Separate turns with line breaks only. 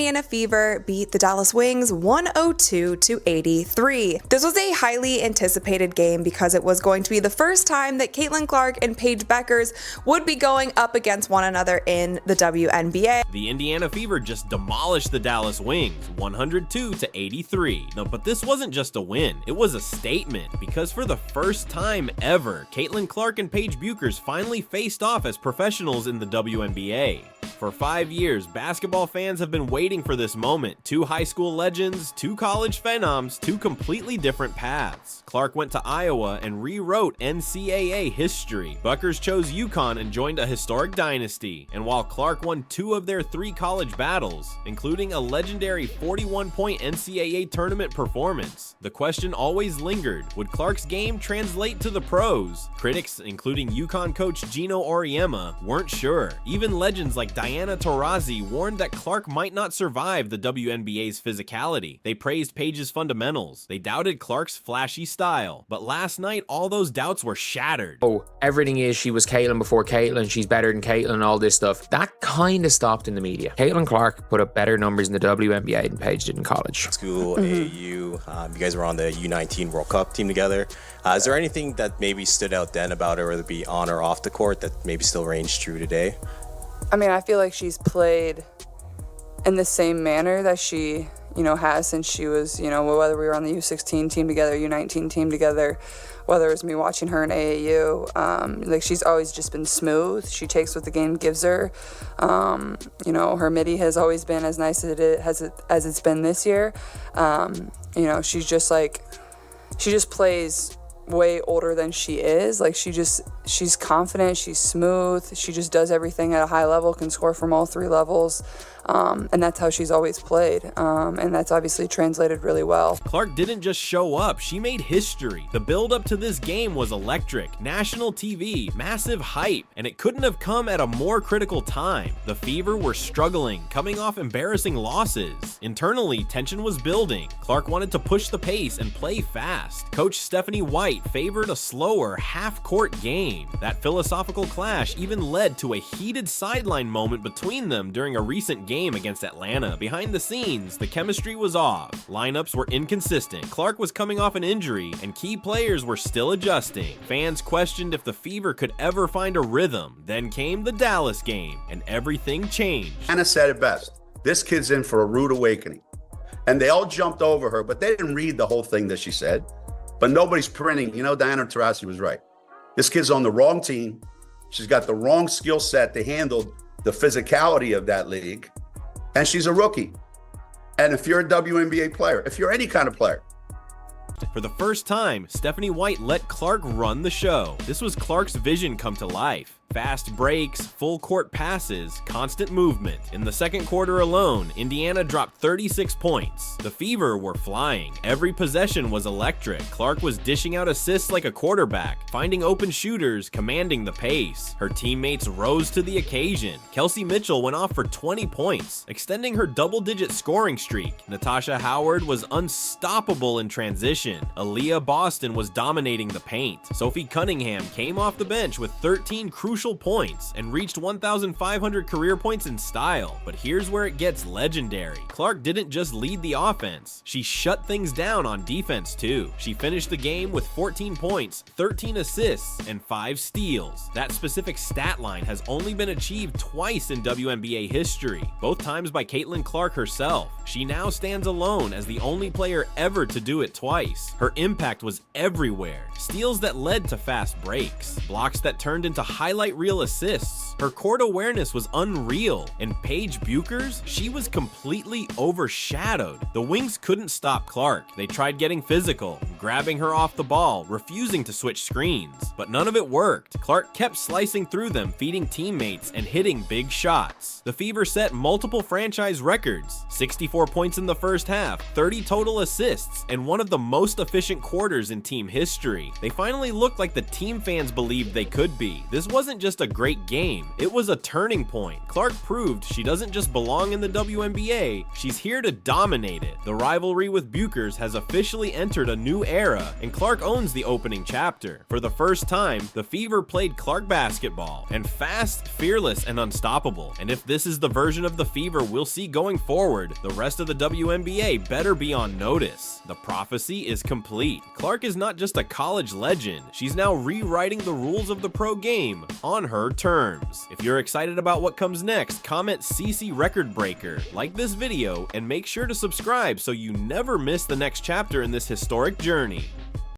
Indiana Fever beat the Dallas Wings 102-83. This was a highly anticipated game because it was going to be the first time that Caitlin Clark and Paige Bueckers would be going up against one another in the WNBA.
The Indiana Fever just demolished the Dallas Wings 102-83. No, but this wasn't just a win, it was a statement, because for the first time ever, Caitlin Clark and Paige Bueckers finally faced off as professionals in the WNBA. For 5 years, basketball fans have been waiting for this moment. Two high school legends, two college phenoms, two completely different paths. Clark went to Iowa and rewrote NCAA history. Bueckers chose UConn and joined a historic dynasty. And while Clark won 2 of their 3 college battles, including a legendary 41-point NCAA tournament performance, the question always lingered, would Clark's game translate to the pros? Critics, including UConn coach Gino Auriemma, weren't sure. Even legends like Diana Taurasi warned that Clark might not survive the WNBA's physicality. They praised Paige's fundamentals. They doubted Clark's flashy style. But last night, all those doubts were shattered.
Oh, everything is she was Caitlin before Caitlin, she's better than Caitlin, all this stuff. That kind of stopped in the media. Caitlin Clark put up better numbers in the WNBA than Paige did in college.
School, AAU, you guys were on the U19 World Cup team together. Is there anything that maybe stood out then about her, whether it be on or off the court, that maybe still reigns true today?
I mean, I feel like she's played in the same manner that she, has since she was, whether we were on the U16 team together, U19 team together, whether it was me watching her in AAU, like she's always just been smooth. She takes what the game gives her. Her midi has always been as nice as it's been this year. She's just she just plays way older than she is. Like she's confident, she's smooth, she just does everything at a high level, can score from all 3 levels. And that's how she's always played, and that's obviously translated really well.
Clark didn't just show up, she made history. The build up to this game was electric. National TV, massive hype, and it couldn't have come at a more critical time. The Fever were struggling, coming off embarrassing losses. Internally, tension was building. Clark wanted to push the pace and play fast. Coach Stephanie White favored a slower, half-court game. That philosophical clash even led to a heated sideline moment between them during a recent game against Atlanta. Behind the scenes, the chemistry was off. Lineups were inconsistent. Clark was coming off an injury, and key players were still adjusting. Fans questioned if the Fever could ever find a rhythm. Then came the Dallas game, and everything changed.
Anna said it best. This kid's in for a rude awakening. And they all jumped over her, but they didn't read the whole thing that she said. But nobody's printing. Diana Taurasi was right. This kid's on the wrong team. She's got the wrong skill set to handle the physicality of that league. And she's a rookie. And if you're a WNBA player, if you're any kind of player.
For the first time, Stephanie White let Clark run the show. This was Clark's vision come to life. Fast breaks, full court passes, constant movement. In the second quarter alone, Indiana dropped 36 points. The Fever were flying. Every possession was electric. Clark was dishing out assists like a quarterback, finding open shooters, commanding the pace. Her teammates rose to the occasion. Kelsey Mitchell went off for 20 points, extending her double-digit scoring streak. Natasha Howard was unstoppable in transition. Aaliyah Boston was dominating the paint. Sophie Cunningham came off the bench with 13 crucial points and reached 1,500 career points in style. But here's where it gets legendary. Clark didn't just lead the offense, she shut things down on defense too. She finished the game with 14 points, 13 assists, and 5 steals. That specific stat line has only been achieved twice in WNBA history, both times by Caitlin Clark herself. She now stands alone as the only player ever to do it twice. Her impact was everywhere. Steals that led to fast breaks, blocks that turned into highlight reel assists. Her court awareness was unreal, and Paige Bueckers, she was completely overshadowed. The Wings couldn't stop Clark. They tried getting physical, grabbing her off the ball, refusing to switch screens, but none of it worked. Clark kept slicing through them, feeding teammates and hitting big shots. The Fever set multiple franchise records, 64 points in the first half, 30 total assists, and one of the most efficient quarters in team history. They finally looked like the team fans believed they could be. This wasn't just a great game, it was a turning point. Clark proved she doesn't just belong in the WNBA, she's here to dominate it. The rivalry with Bueckers has officially entered a new era, and Clark owns the opening chapter. For the first time, the Fever played Clark basketball, and fast, fearless, and unstoppable. And if this is the version of the Fever we'll see going forward, the rest of the WNBA better be on notice. The prophecy is complete. Clark is not just a college legend, she's now rewriting the rules of the pro game on her terms. If you're excited about what comes next, comment CC Record Breaker, like this video, and make sure to subscribe so you never miss the next chapter in this historic journey.